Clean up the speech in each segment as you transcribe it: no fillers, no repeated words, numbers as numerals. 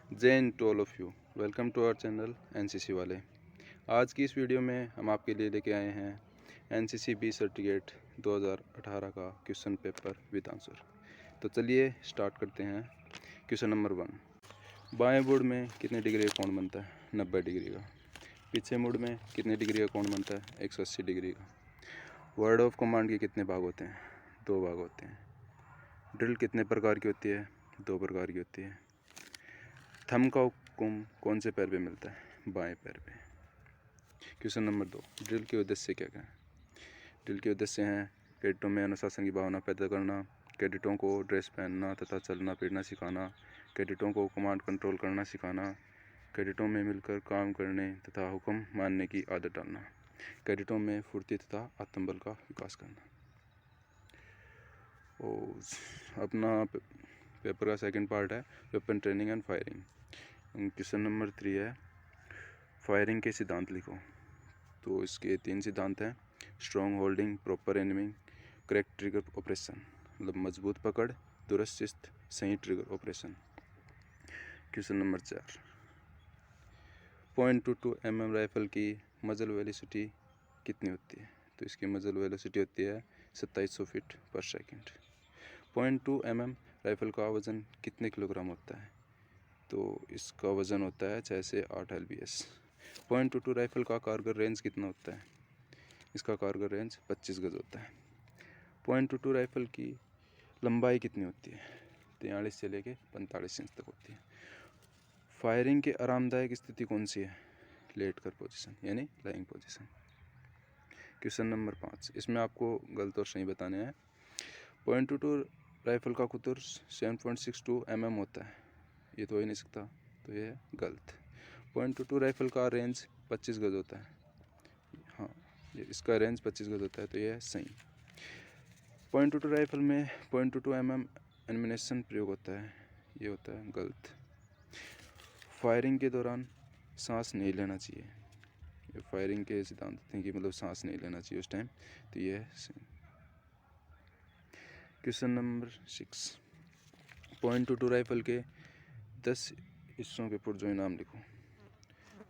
Jain to all of you, welcome to our channel NCC वाले। आज की इस वीडियो में हम आपके लिए लेके आए हैं एनसीसी बी सर्टिफिकेट 2018 का क्वेश्चन पेपर विद आंसर। तो चलिए स्टार्ट करते हैं। क्वेश्चन नंबर 1, बाएं मुड़ में कितने डिग्री का कोण बनता है? 90 डिग्री का। पीछे मुड़ में कितने डिग्री का कोण बनता है? 180 डिग्री का। वर्ड ऑफ कमांड के कितने भाग होते हैं? 2 भाग होते हैं। ड्रिल कितने प्रकार की होती है? 2 प्रकार की होती है। थंब का हुक्म कौन से पैर पे मिलता है? बाएं पैर पे। क्वेश्चन नंबर 2, ड्रिल के उद्देश्य क्या क्या है? ड्रिल के उद्देश्य हैं कैडेटों में अनुशासन की भावना पैदा करना, कैडेटों को ड्रेस पहनना तथा चलना फिरना सिखाना, कैडेटों को कमांड कंट्रोल करना सिखाना, कैडेटों में मिलकर काम करने तथा हुक्म मानने की आदत डालना, कैडेटों में फुर्ती तथा आत्मबल का विकास करना। और अपना पेपर का सेकंड पार्ट है weapon training and firing. Question number 3 है फायरिंग के सिद्धांत लिखो। तो इसके 3 सिद्धांत हैं, strong holding, proper aiming, correct trigger operation, मतलब मजबूत पकड़, दुरुस्त सही trigger operation. Question number 4, .22 mm rifle की मजल वेलोसिटी कितनी होती है? तो इसकी मजल वेलोसिटी होती है 2700 फीट पर सेकेंड। .2 mm राइफल का वज़न कितने किलोग्राम होता है? तो इसका वज़न होता है 6 से 8 lbs। .22 राइफल का कारगर रेंज कितना होता है? इसका कारगर रेंज 25 गज होता है। .22 राइफल की लंबाई कितनी होती है? 43 से लेके 45 इंच तक होती है। फायरिंग की आरामदायक स्थिति कौन सी है? लेट कर पोजीशन यानी लाइंग पोजीशन। क्वेश्चन नंबर 5, इसमें आपको गलत और सही बताने हैं। .22 राइफल का कुतुर 7.62 mm होता है, ये तो हो ही नहीं सकता, तो ये है गलत। .22 राइफल का रेंज 25 गज होता है, हाँ ये इसका रेंज 25 गज होता है, तो ये है सही। .22 राइफल में .22 mm एमिनेशन प्रयोग होता है, ये होता है गलत। फायरिंग के दौरान सांस नहीं लेना चाहिए, ये फायरिंग के सिद्धांत थे कि मतलब सांस नहीं लेना चाहिए उस टाइम, तो ये है सही। क्वेश्चन नंबर 6, .22 राइफल के 10 हिस्सों के पुरजोई नाम लिखो।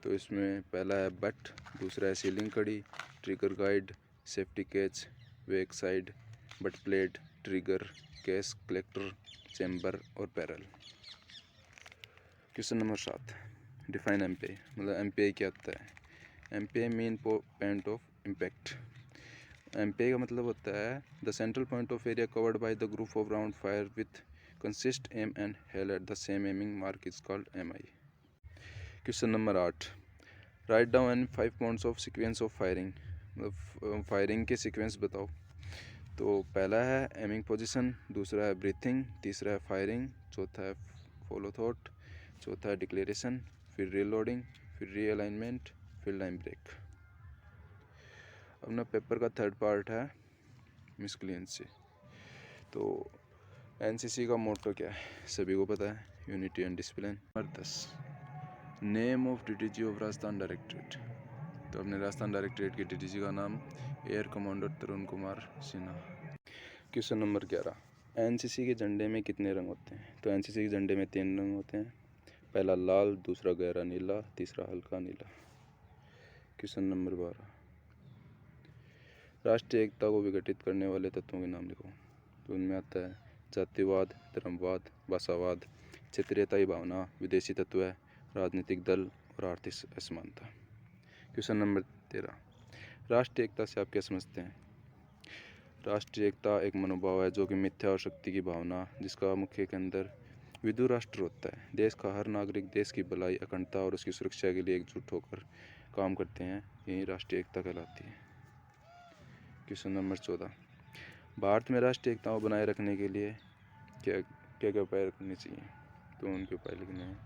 तो इसमें पहला है बट, दूसरा है सीलिंग कड़ी, trigger guide, safety catch, back sight, butt plate, trigger, case, collector, chamber और barrel. Question number 7, define MPI, मतलब एमपीआई क्या होता है? MPI mean point of impact. MPI का मतलब होता है the central point of area covered by the group of round fire with consist aim and held at the same aiming mark is called MI. Question number 8, right down and 5 points of sequence of firing, मतलब firing के sequence बताओ। तो पहला है aiming position, दूसरा है breathing, तीसरा है फायरिंग, चौथा है फॉलो थॉट, चौथा है डिक्लेरेशन, फिर रीलोडिंग, फिर रीअलाइनमेंट, फिर लाइन ब्रेक। अपना पेपर का थर्ड पार्ट है मिसक्लियंसी। तो एनसीसी का मोटो क्या है? सभी को पता है, unity and discipline. Number 10, name of DDG of Rajasthan directorate. तो अपने राजस्थान डायरेक्टरेट के डीडीजी का नाम air commander Tarun Kumar Sinha. Question number 11, NCC के झंडे में कितने रंग होते हैं? तो एनसीसी के झंडे में 3 रंग होते हैं, पहला लाल, दूसरा गहरा नीला, तीसरा हल्का नीला। क्वेश्चन नंबर 12, राष्ट्रीय एकता को विघटित करने वाले तत्वों के नाम लिखो। तो उनमें आता है जातिवाद, धर्मवाद, भाषावाद, क्षेत्रीयता भावना, विदेशी तत्व, राजनीतिक दल और आर्थिक असमानता। क्वेश्चन नंबर 13, राष्ट्रीय एकता से आप क्या समझते हैं? राष्ट्रीय एकता एक मनोभाव है जो कि मिथ्या और शक्ति की भावना, जिसका मुख्य के अंदर विधु राष्ट्र होता है। देश का हर नागरिक देश की भलाई, अखंडता और उसकी सुरक्षा के लिए एकजुट होकर काम करते हैं, यही राष्ट्रीय एकता कहलाती है। क्वेश्चन नंबर 14, भारत में राष्ट्रीय एकता को बनाए रखने के लिए क्या क्या क्या उपाय रखने चाहिए? तो उनके उपाय लिखने हैं।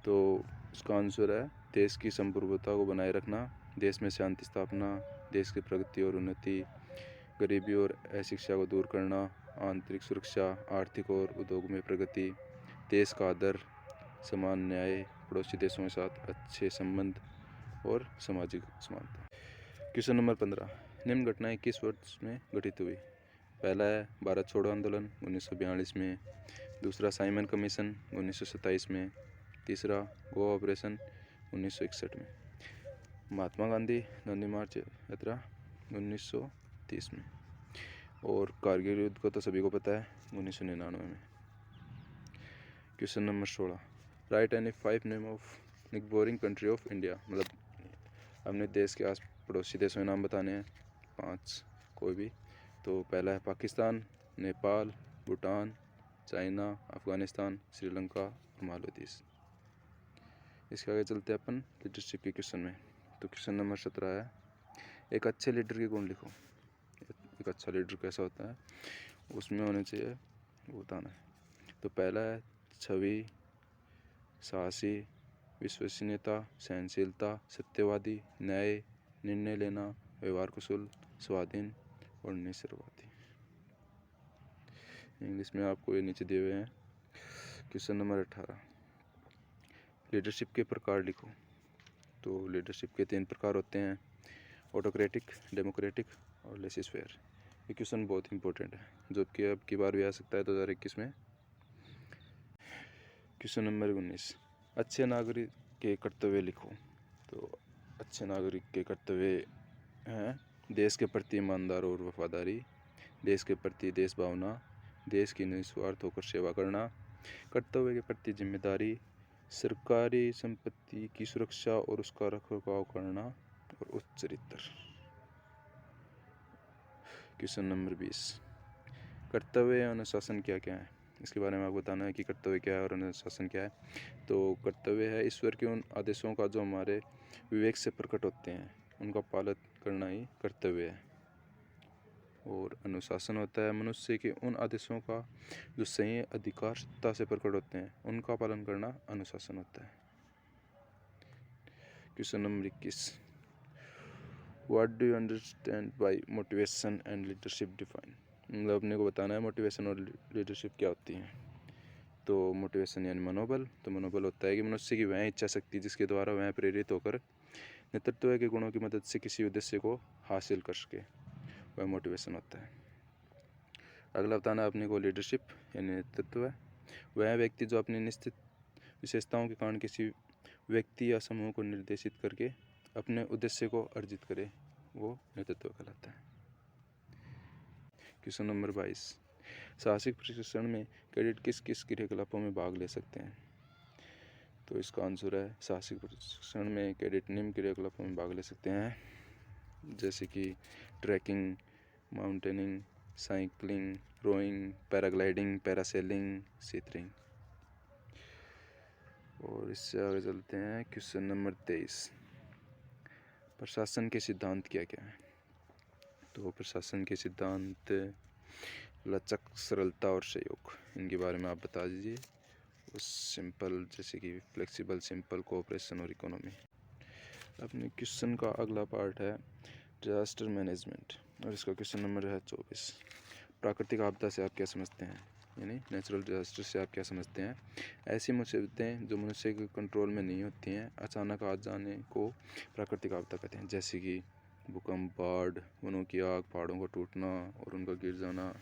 तो इसका आंसर है देश की संप्रभुता को बनाए रखना, देश में शांति स्थापना, देश की प्रगति और उन्नति, गरीबी और अशिक्षा को दूर करना, आंतरिक सुरक्षा, आर्थिक और उद्योग में प्रगति, देश का आदर, समान न्याय, पड़ोसी देशों के साथ अच्छे संबंध और सामाजिक समानता। क्वेश्चन नंबर 15, निम्न घटनाएं किस वर्ष में घटित हुई? पहला है भारत छोड़ो आंदोलन 1942 में, दूसरा साइमन कमीशन 1927 में, तीसरा गोवा ऑपरेशन 1961 में। महात्मा गांधी दांडी मार्च यात्रा 1930 में। और कारगिल युद्ध को तो सभी को पता है 1999 में। Question number 16, right any 5 name of neighbouring country of India. मतलब अपने देश के आस पड़ोसी देशों के नाम बताने हैं 5 कोई भी। तो पहला है पाकिस्तान, नेपाल, भूटान, चाइना, अफ़गानिस्तान, श्रीलंका और मालदीव। इसके आगे चलते हैं अपन लीडरशिप के क्वेश्चन में। तो क्वेश्चन नंबर 17 है, एक अच्छे लीडर के गुण लिखो। एक अच्छा लीडर कैसा होता है उसमें होने चाहिए वो बताना है। तो पहला है छवि, साहसी, विश्वसनीयता, सहनशीलता, सत्यवादी, न्याय, निर्णय लेना, व्यवहार कुशल, स्वाधीन और निसर्गवादी। इंग्लिश में आपको ये नीचे दिए हुए हैं। क्वेश्चन नंबर 18, लीडरशिप के प्रकार लिखो। तो लीडरशिप के 3 प्रकार होते हैं, ऑटोक्रेटिक, डेमोक्रेटिक और लेसिस फेयर। ये क्वेश्चन बहुत इंपॉर्टेंट है जो कि अब की बार भी आ सकता है 2021 में। क्वेश्चन नंबर 19, अच्छे नागरिक के कर्तव्य लिखो। तो अच्छे नागरिक के कर्तव्य हैं देश के प्रति ईमानदार और वफादारी, देश के प्रति देश भावना, देश की निस्वार्थ होकर सेवा करना, कर्तव्य के प्रति जिम्मेदारी, सरकारी संपत्ति की सुरक्षा और उसका रखरखाव करना और उच्च चरित्र। क्वेश्चन नंबर 20, कर्तव्य अनुशासन क्या क्या है। इसके बारे में आपको बताना है कि कर्तव्य क्या है और अनुशासन क्या है। तो कर्तव्य है ईश्वर के उन आदेशों का जो हमारे विवेक से प्रकट होते हैं उनका पालन करना ही कर्तव्य है। और अनुशासन होता है मनुष्य के उन आदेशों का जो सही अधिकार सत्ता से प्रकट होते हैं उनका पालन करना अनुशासन होता है। Question number 21, what do you understand by motivation and leadership define. मतलब अपने को बताना है मोटिवेशन और लीडरशिप क्या होती है। तो मोटिवेशन यानी मनोबल। तो मनोबल होता है कि मनुष्य की वह इच्छा शक्ति जिसके द्वारा वह प्रेरित होकर नेतृत्व के गुणों की मदद से किसी उद्देश्य को हासिल कर सके, वह मोटिवेशन होता है। अगला बताना है अपने को लीडरशिप यानी नेतृत्व है वह व्यक्ति जो अपनी निश्चित विशेषताओं के कारण किसी व्यक्ति या समूह को निर्देशित करके अपने उद्देश्य को अर्जित करे, वो नेतृत्व कहलाता है। क्वेश्चन नंबर 22, साहसिक प्रशिक्षण में कैडेट किस किस क्रियाकलापों में भाग ले सकते हैं। तो इसका आंसर है साहसिक प्रशिक्षण में कैडेट निम्न क्रियाकलापों में भाग ले सकते हैं, जैसे कि trekking, mountaineering, cycling, rowing, paragliding, parasailing, slithering. और इससे आगे चलते हैं क्वेश्चन नंबर 23, प्रशासन के सिद्धांत क्या क्या है। तो प्रशासन के सिद्धांत लचक, सरलता और सहयोग, इनके बारे में आप बता दीजिए। सिंपल जैसे कि फ्लेक्सिबल, सिंपल, कोऑपरेशन और इकोनॉमी। अपने क्वेश्चन का अगला पार्ट है डिजास्टर मैनेजमेंट और इसका क्वेश्चन नंबर है 24, प्राकृतिक आपदा से आप क्या समझते हैं, यानी नेचुरल डिजास्टर से आप क्या समझते हैं। ऐसी मुसीबतें जो मनुष्य के कंट्रोल में नहीं होती हैं, अचानक आ जाने को प्राकृतिक आपदा कहते हैं, जैसे कि भूकंप, बाढ़, वनों की आग, पहाड़ों का टूटना और उनका गिर जाना,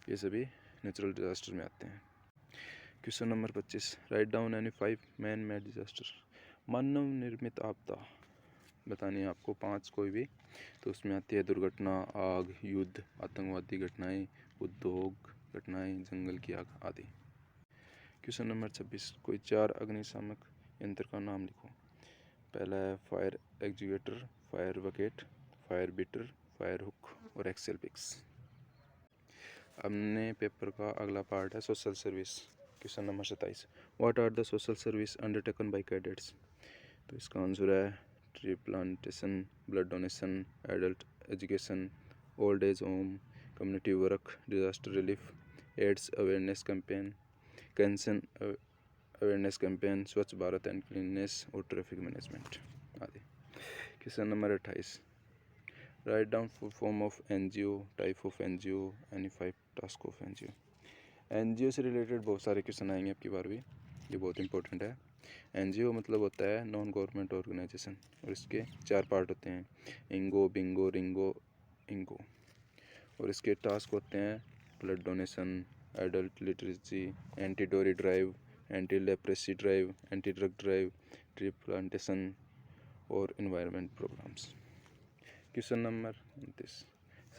ये सभी नेचुरल डिजास्टर में आते हैं। Question number 25, right down any 5 man made disaster. मानव निर्मित आपदा बतानी है आपको 5 कोई भी। तो उसमें आती है दुर्घटना, आग, युद्ध, आतंकवादी घटनाएं, उद्योग घटनाएं, जंगल की आग आदि। क्वेश्चन नंबर 26, कोई 4 अग्निशामक यंत्र का नाम लिखो। पहला है fire activator, fire bucket, fire beater, fire hook और एक्सेल पिक्स। हमने पेपर का अगला पार्ट है social service. Question number 27, what are the social service undertaken by cadets. तो इसका आंसर है tree plantation, blood donation, adult education, old age home, community work, disaster relief, AIDS awareness campaign, cancer awareness campaign, Swachh Bharat and cleanness और traffic management आदि। Question number 28, right down full form of NGO, type of NGO, any 5 task of NGO. NGO से related बहुत सारे question आएंगे आपकी बार भी, ये बहुत इंपॉर्टेंट है। एनजीओ मतलब होता है नॉन गवर्नमेंट ऑर्गेनाइजेशन और इसके 4 पार्ट होते हैं, इंगो, बिंगो, रिंगो, इंगो। और इसके टास्क होते हैं blood donation, adult literacy, anti dowry drive, anti leprosy drive, anti drug drive, tree plantation और इन्वायरमेंट प्रोग्राम्स। क्वेश्चन नंबर 29,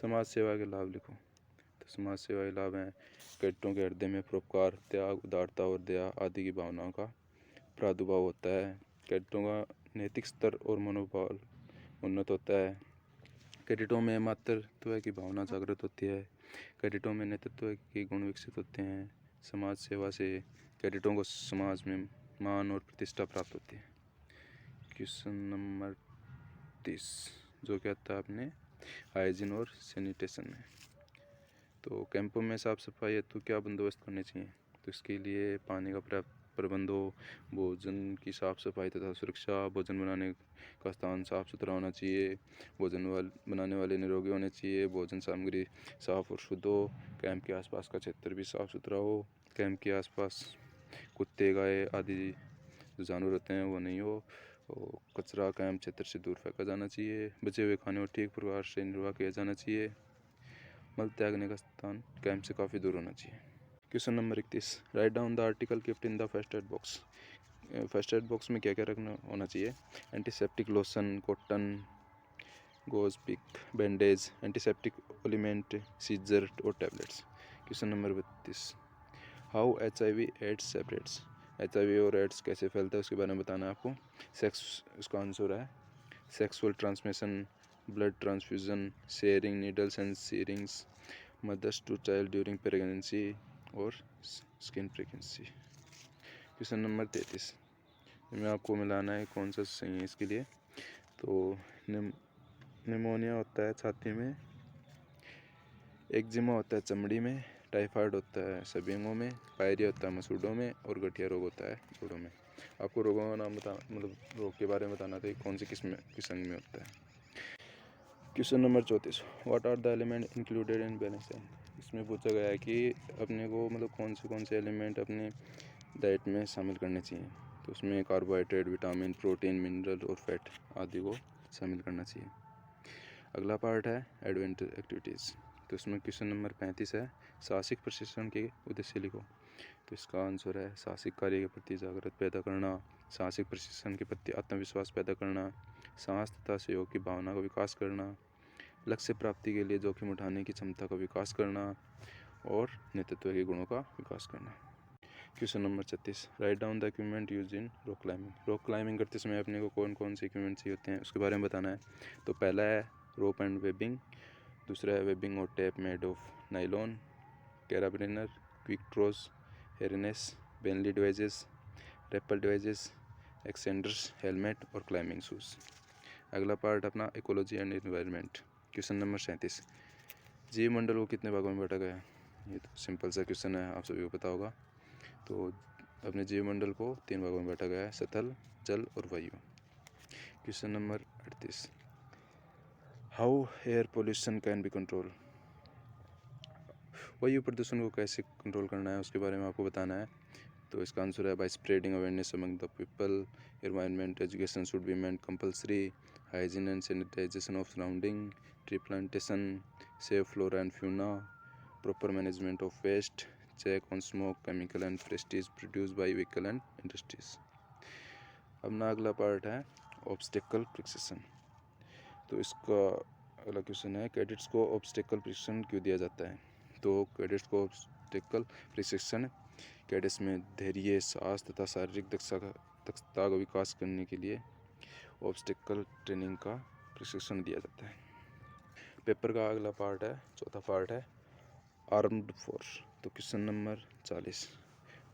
समाज सेवा के लाभ लिखो। तो समाज सेवा के लाभ हैं कैडेटों के हृदय में परोपकार, त्याग, उदारता और दया आदि की भावनाओं का प्रादुर्भाव होता है। कैडेटों का नैतिक स्तर और मनोबल उन्नत होता है। कैडेटों में मातृत्व की भावना जागृत होती है। कैडेटों में नेतृत्व के गुण विकसित होते हैं। समाज सेवा से कैडेटों को समाज में मान और प्रतिष्ठा प्राप्त होती है। क्वेश्चन नंबर 30 जो क्या आता है अपने हाइजीन और सैनिटेशन में। तो कैंपों में साफ सफाई हेतु क्या बंदोबस्त करने चाहिए। तो इसके लिए पानी का पर्याप्त प्रबंध हो, भोजन की साफ सफाई तथा सुरक्षा, भोजन बनाने का स्थान साफ सुथरा होना चाहिए, बनाने वाले निरोगी होने चाहिए, भोजन सामग्री साफ और शुद्ध हो, कैंप के आसपास का क्षेत्र भी साफ सुथरा हो, कैंप के आसपास कुत्ते, गाय आदि जो जानवर होते हैं वो नहीं हो, और कचरा कैंप क्षेत्र से दूर फेंका जाना चाहिए, बचे हुए खाने को ठीक प्रकार से निर्वाह किया जाना चाहिए, मल त्यागने का स्थान कैंप से काफ़ी दूर होना चाहिए। Question number 31, right down the article kept in the first aid box. First aid box में क्या क्या रखना होना चाहिए। Antiseptic lotion, cotton, gauze piece, bandage, antiseptic ointment, scissor और tablets. Question number 32, how HIV AIDS separates. HIV और AIDS कैसे फैलता है उसके बारे में बताना है आपको। सेक्स, उसका आंसर है sexual transmission, blood transfusion, sharing needles and syringes, mothers to child during pregnancy और स्किन प्रेगनेंसी। क्वेश्चन नंबर 33, में आपको मिलाना है कौन सा सही है इसके लिए। तो निमोनिया होता है छाती में, एक्जिमा होता है चमड़ी में, टाइफाइड होता है सभी अंगों में, पायरिया होता है मसूड़ों में और गठिया रोग होता है जोड़ों में। आपको रोगों का नाम रोग के बारे में बताना था कौन सी किस अंग में होता है। Question number 34, what are the element included in balance diet. इसमें पूछा गया है कि अपने को कौन से एलिमेंट अपने डाइट में शामिल करने चाहिए। तो उसमें कार्बोहाइड्रेट, विटामिन, प्रोटीन, मिनरल और फैट आदि को शामिल करना चाहिए। अगला पार्ट है एडवेंचर एक्टिविटीज़। तो इसमें क्वेश्चन नंबर 35 है, साहसिक प्रशिक्षण के उद्देश्य लिखो। तो इसका आंसर है साहसिक कार्य के प्रति जागरूकता पैदा करना, साहसिक प्रशिक्षण के प्रति आत्मविश्वास पैदा करना, साहस तथा सहयोग की भावना का विकास करना, लक्ष्य प्राप्ति के लिए जोखिम उठाने की क्षमता का विकास करना और नेतृत्व के गुणों का विकास करना। Question number 36, right down the equipment use in rock climbing. Rock climbing करते समय अपने को कौन से इक्विपमेंट चाहिए होते हैं उसके बारे में बताना है। तो पहला है रोप एंड वेबिंग, दूसरा है वेबिंग और tape made of nylon, carabiner, quick draws, harness, belay devices, rappel devices, extenders, helmet और क्लाइंबिंग शूज़। अगला पार्ट अपना ecology and environment. Question number 37, जीव मंडल को कितने भागों में बांटा गया है। ये तो सिंपल सा क्वेश्चन है, आप सभी को पता होगा। तो अपने जीव मंडल को 3 भागों में बांटा गया है, स्थल, जल और वायु। Question number 38, how air pollution can be control. वायु प्रदूषण को कैसे कंट्रोल करना है उसके बारे में आपको बताना है। तो इसका आंसर है by spreading awareness among the people, environment education should be made compulsory, hygiene and sanitization of surrounding, tree plantation, safe flora and fauna, proper management of waste, check on smoke, chemical and prestige produce by vehicle and industries. अब ना अगला part है obstacle प्रशिक्षण। तो इसका अगला question है, cadets को ऑब्स्टेकल प्रशिक्षण क्यों दिया जाता है। तो कैडेट्स को ऑब्स्टेकल प्रशिक्षण कैडेट्स में धैर्य, साहस तथा शारीरिक दक्षता का विकास करने के लिए ऑब्स्टेकल ट्रेनिंग का प्रशिक्षण दिया जाता है। पेपर का अगला पार्ट है, चौथा पार्ट है आर्म्ड फोर्स। तो क्वेश्चन नंबर 40,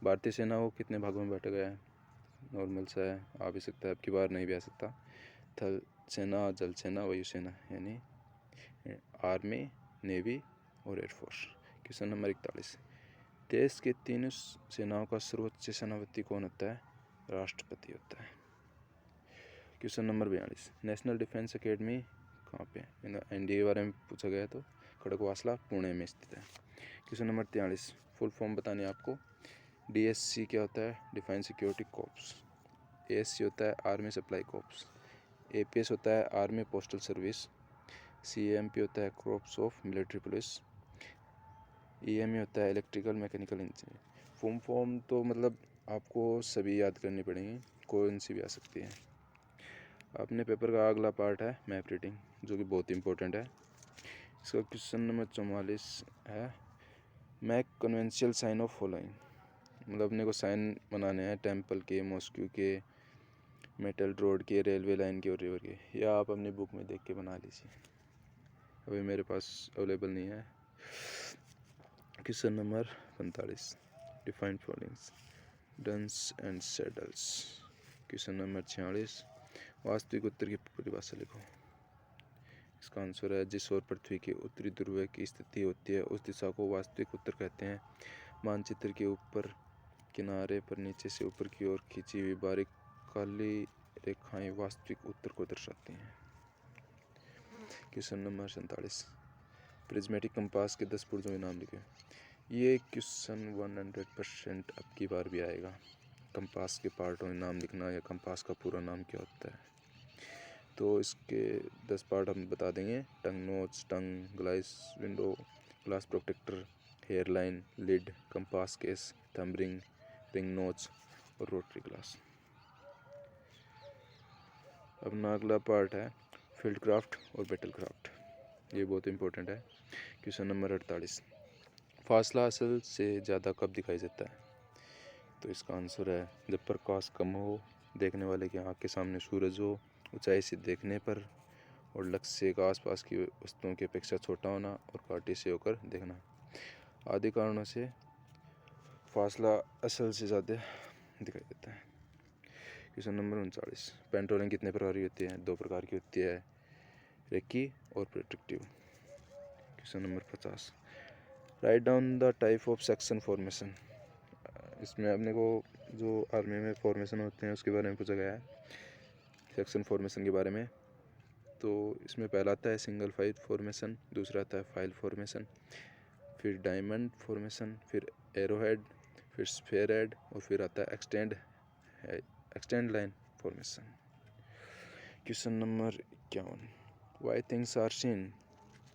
भारतीय सेना को कितने भागों में बांटा गया है। नॉर्मल सा है, आ भी सकता है, अब की बार नहीं भी आ सकता। थल सेना, जल सेना, वायु सेना, यानी आर्मी, नेवी और एयरफोर्स। क्वेश्चन नंबर 41, देश के तीनों सेनाओं का सर्वोच्च सेनापति कौन होता है। राष्ट्रपति होता है। Question number 42, national defence academy कहाँ पे है। एनडीए के बारे में पूछा गया, तो खड़गवासला पुणे में स्थित है। क्वेश्चन नंबर 43, फुल फॉर्म बतानी है आपको। डीएससी क्या होता है, डिफेंस सिक्योरिटी कॉर्प्स। एएससी होता है आर्मी सप्लाई कॉर्प्स। एपीएस होता है आर्मी पोस्टल सर्विस। सीएमपी होता है corps of military police. EME होता है electrical mechanical engineer. Full form तो मतलब आपको सभी याद करनी पड़ेंगी, कौन सी भी आ सकती है। अपने पेपर का अगला पार्ट है मैप रीडिंग, जो कि बहुत इंपॉर्टेंट है। इसका क्वेश्चन नंबर 44 है, make conventional sign of following. मतलब अपने को साइन बनाने हैं टेम्पल के, मॉस्क्यू के, मेटल रोड के, रेलवे लाइन के और रिवर के। या आप अपनी बुक में देख के बना लीजिए, अभी मेरे पास अवेलेबल नहीं है। Question number 45, define followings dunes and saddles. Question number 46, वास्तविक उत्तर की परिभाषा लिखो। इसका आंसर है, जिस ओर पृथ्वी के उत्तरी ध्रुव की स्थिति होती है उस दिशा को वास्तविक उत्तर कहते हैं। मानचित्र के ऊपर किनारे पर नीचे से ऊपर की ओर खींची हुई बारीक काली रेखाएं वास्तविक उत्तर को दर्शाती हैं। क्वेश्चन नंबर 47, प्रिज्मेटिक कंपास के 10 पुर्जों के नाम लिखे। ये क्वेश्चन 100% अब की बार भी आएगा। कंपास के पार्टों के नाम लिखना या कंपास का पूरा नाम क्या होता है। तो इसके 10 पार्ट हम बता देंगे। Tongue notch, tongue, glass window, glass protector, hair line, lid, compass case, thumb ring, ring notch और रोटरी ग्लास। अपना अगला पार्ट है फील्ड क्राफ्ट और बैटल क्राफ्ट। ये बहुत इंपॉर्टेंट है। क्वेश्चन नंबर 48, फासला असल से ज़्यादा कब दिखाई देता है। तो इसका आंसर है, जब प्रकाश कम हो, देखने वाले की आँख के सामने सूरज हो, ऊंचाई से देखने पर, और लक्ष्य का आसपास की वस्तुओं की अपेक्षा छोटा होना और काटे से होकर देखना। आदि कारणों से फासला असल से ज़्यादा दिखाई देता है। क्वेश्चन नंबर 39, पेंटोलिंग कितने प्रकार की होती है। 2 प्रकार की होती है, रेकी और protective. Question number 50, right down the type of section formation. इसमें अपने को जो आर्मी में फॉर्मेशन होते हैं उसके बारे में पूछा गया है, सेक्शन फॉर्मेशन के बारे में। तो इसमें पहला आता है सिंगल फाइल फॉर्मेशन, दूसरा आता है फाइल फॉर्मेशन, फिर डायमंड फॉर्मेशन, फिर एरोहेड, फिर स्फेयर हेड और फिर आता है extend line formation. Question number 51, why things are seen.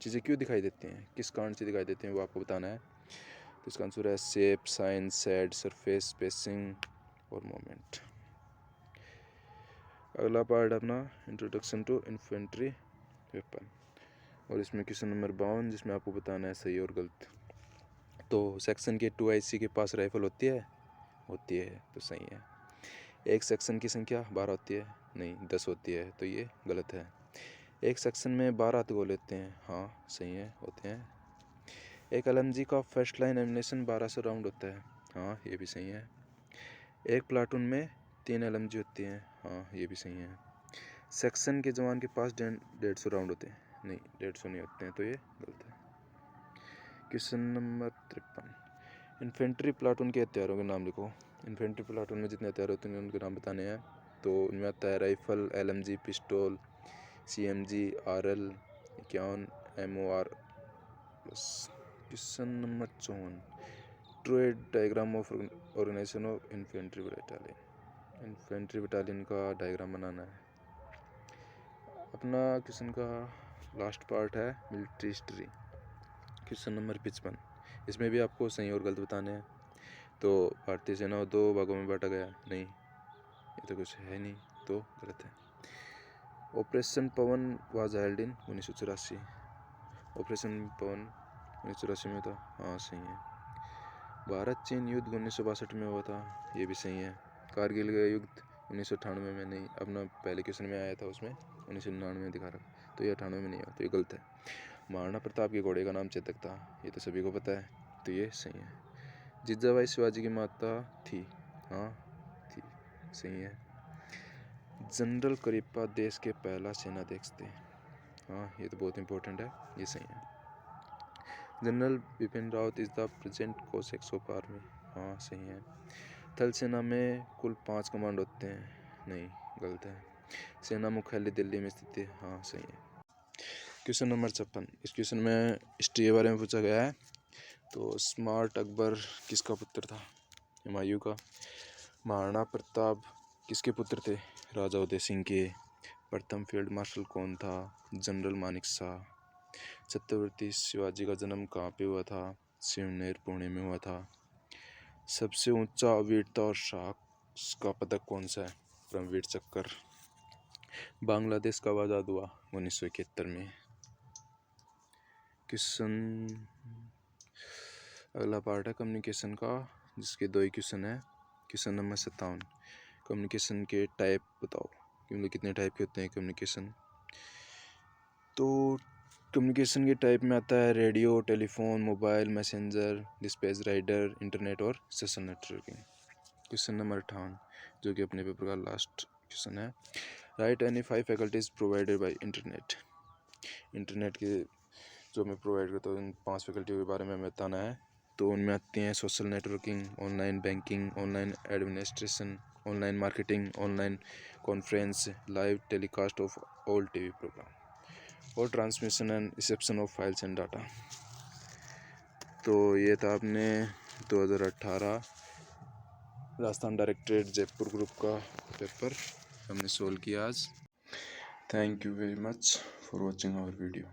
चीज़ें क्यों दिखाई देती हैं, किस कारण से दिखाई देती हैं, वो आपको बताना है। तो इसका आंसर है shape, sign, shade, surface, spacing और मोमेंट। अगला पार्ट अपना इंट्रोडक्शन टू इन्फेंट्री वेपन, और इसमें क्वेश्चन नंबर 52, जिसमें आपको बताना है सही और गलत। तो सेक्शन के 2IC के पास राइफल होती है, तो सही है। एक सेक्शन की संख्या 12 होती है, नहीं 10 होती है, तो ये गलत है। एक सेक्शन में 12 गोले होते हैं, हाँ सही है, होते हैं। एक LMG का फर्स्ट लाइन एमिनेशन 1200 राउंड होता है, हाँ ये भी सही है। एक प्लाटून में 3 LMG होती हैं, हाँ ये भी सही है। सेक्शन के जवान के पास 150 राउंड होते हैं, नहीं 150 नहीं होते हैं, तो ये गलत है। क्वेश्चन नंबर 53, इन्फेंट्री प्लाटून के हथियारों के नाम लिखो। इन्फेंट्री प्लाटून में जितने हथियार होते हैं उनके नाम बताने हैं। तो उनमें आता है rifle, LMG, pistol, CMG, RL 51, MOR। Question number 54, true diagram of organisation of infantry battalion. Infantry battalion का डायग्राम बनाना है। अपना क्वेश्चन का लास्ट पार्ट है मिलिट्री हिस्ट्री। क्वेश्चन नंबर 55, इसमें भी आपको सही और गलत बताने हैं। तो भारतीय सेना 2 भागों में बांटा गया, नहीं ये तो कुछ है नहीं, तो गलत है। Operation Pawan was held in 1984। Operation Pawan 1984 में था, हाँ सही है। भारत चीन युद्ध 1962 में हुआ था, ये भी सही है। कारगिल का युद्ध 1998 में, नहीं अपना पहले क्वेश्चन में आया था उसमें 1999 में दिखा रहा, तो ये 98 में नहीं हुआ, तो ये गलत है। महाराणा प्रताप के घोड़े का नाम चेतक था, ये तो सभी को पता है, तो ये सही है। जिजाबाई शिवाजी की माता थी, हाँ थी, सही है। जनरल करिप्पा देश के पहला सेनाध्यक्ष थे, हाँ ये तो बहुत इंपॉर्टेंट है, ये सही है। General Bipin Rawat is the present कोसेक्स ऑफ आर्मी, हाँ सही है। थल सेना में कुल 5 कमांड होते हैं, नहीं गलत है। सेना मुख्यालय दिल्ली में स्थित है, हाँ सही है। क्वेश्चन नंबर 56, इस क्वेश्चन में हिस्ट्री के बारे में पूछा गया है। तो स्मार्ट अकबर किसका पुत्र था, हुमायूं का। महाराणा प्रताप किसके पुत्र थे, राजा उदय सिंह के। प्रथम फील्ड मार्शल कौन था, जनरल मानिक शाह। छत्रपति शिवाजी का जन्म कहाँ पे हुआ था, सिवनेर पुणे में हुआ था। सबसे ऊंचा वीरता और साहस का पदक कौन सा है? परमवीर चक्र। बांग्लादेश कब आज़ाद हुआ? 1971 में। क्वेश्चन अगला पार्ट है कम्युनिकेशन का, जिसके 2 ही क्वेश्चन है। क्वेश्चन नंबर 57, कम्युनिकेशन के टाइप बताओ। क्योंकि कितने टाइप के होते हैं कम्युनिकेशन? तो कम्युनिकेशन के टाइप में आता है radio, telephone, mobile, messenger, dispatch rider, internet और सोशल नेटवर्किंग। क्वेश्चन नंबर 58, जो कि अपने पेपर का लास्ट क्वेश्चन है। Write any 5 faculties provided by internet. Internet के जो मैं प्रोवाइड करता हूँ, उन 5 फैकल्टियों के बारे में हमें बताना है। तो उनमें आती हैं social networking, online banking, online administration, online marketing, online conference, live telecast of all TV programme और transmission and reception of files and data. तो ये था अपने 2018 राजस्थान डायरेक्टरेट जयपुर ग्रुप का पेपर हमने सोल्व किया आज। Thank you very much for watching our video.